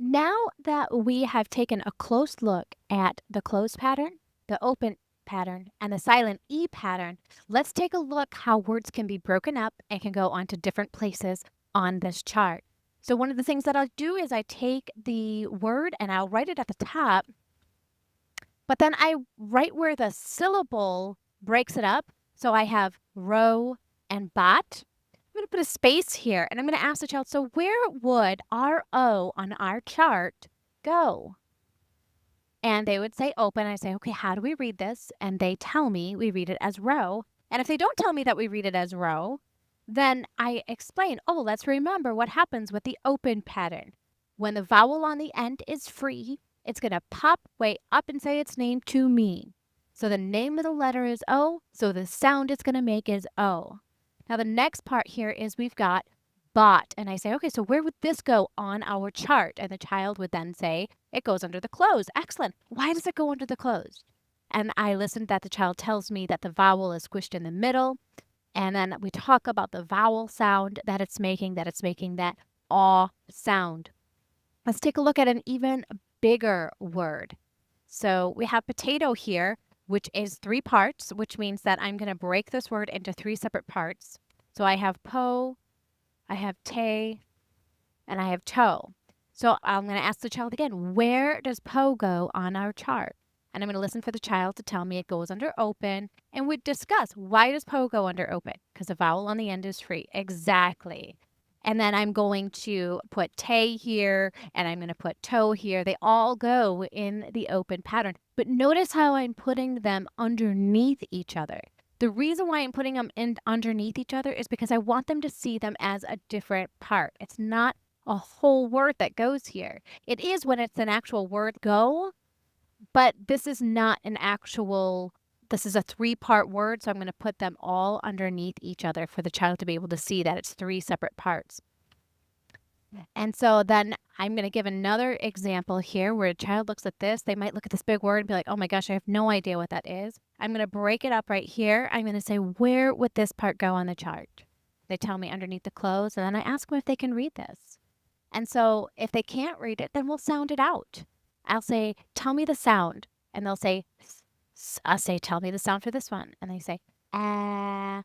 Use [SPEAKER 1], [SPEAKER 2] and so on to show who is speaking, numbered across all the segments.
[SPEAKER 1] Now that we have taken a close look at the close pattern, the open pattern, and the silent E pattern, let's take a look how words can be broken up and can go onto different places on this chart. So one of the things that I'll do is I take the word and I'll write it at the top, but then I write where the syllable breaks it up. So I have row and bot. I'm going to put a space here and I'm going to ask the child, so where would RO on our chart go? And they would say open. I say, okay, how do we read this? And they tell me we read it as row. And if they don't tell me that we read it as row, then I explain, oh, let's remember what happens with the open pattern. When the vowel on the end is free, it's going to pop way up and say its name to me. So the name of the letter is O, so the sound it's going to make is O. Now the next part here is we've got bot. And I say, okay, so where would this go on our chart? And the child would then say, it goes under the closed. Excellent. Why does it go under the closed? And I listen that the child tells me that the vowel is squished in the middle. And then we talk about the vowel sound that it's making that aw sound. Let's take a look at an even bigger word. So we have potato here, which is 3 parts, which means that I'm going to break this word into 3 separate parts. So I have po, I have te, and I have toe. So I'm going to ask the child again, where does po go on our chart? And I'm going to listen for the child to tell me it goes under open. And we discuss, why does po go under open? Because the vowel on the end is free. Exactly. And then I'm going to put te here, and I'm going to put toe here. They all go in the open pattern. But notice how I'm putting them underneath each other. The reason why I'm putting them in underneath each other is because I want them to see them as a different part. It's not a whole word that goes here. It is when it's an actual word go, but this is not an actual, this is a 3-part word, so I'm going to put them all underneath each other for the child to be able to see that it's 3 separate parts. And so then I'm going to give another example here where a child looks at this. They might look at this big word and be like, oh my gosh, I have no idea what that is. I'm going to break it up right here. I'm going to say, where would this part go on the chart? They tell me underneath the close, and then I ask them if they can read this. And so if they can't read it, then we'll sound it out. I'll say, tell me the sound. And they'll say, I'll say, tell me the sound for this one. And they say, ah,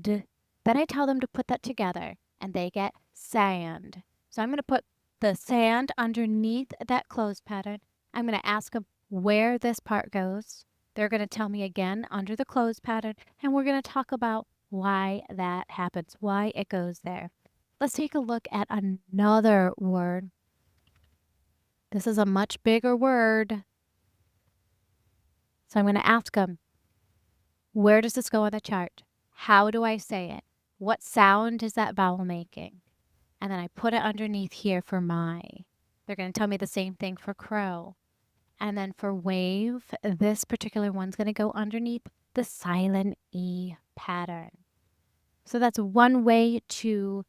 [SPEAKER 1] d. Then I tell them to put that together, and they get sand. So I'm going to put the sand underneath that close pattern. I'm going to ask them where this part goes. They're going to tell me again under the close pattern, and we're going to talk about why that happens, why it goes there. Let's take a look at another word. This is a much bigger word. So I'm going to ask them, where does this go on the chart? How do I say it? What sound is that vowel making? And then I put it underneath here for my. They're going to tell me the same thing for crow. And then for wave, this particular one's going to go underneath the silent E pattern. So that's one way to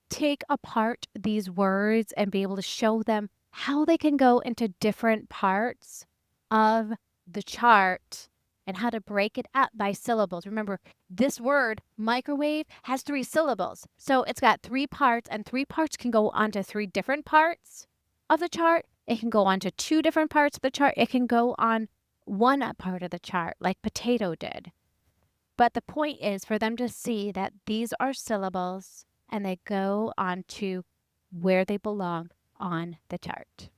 [SPEAKER 1] take apart these words and be able to show them how they can go into different parts of the chart and how to break it up by syllables. Remember, this word, microwave, has 3 syllables. So it's got 3 parts, and 3 parts can go onto 3 different parts of the chart. It can go onto 2 different parts of the chart. It can go on 1 part of the chart, like potato did. But the point is for them to see that these are syllables and they go on to where they belong on the chart.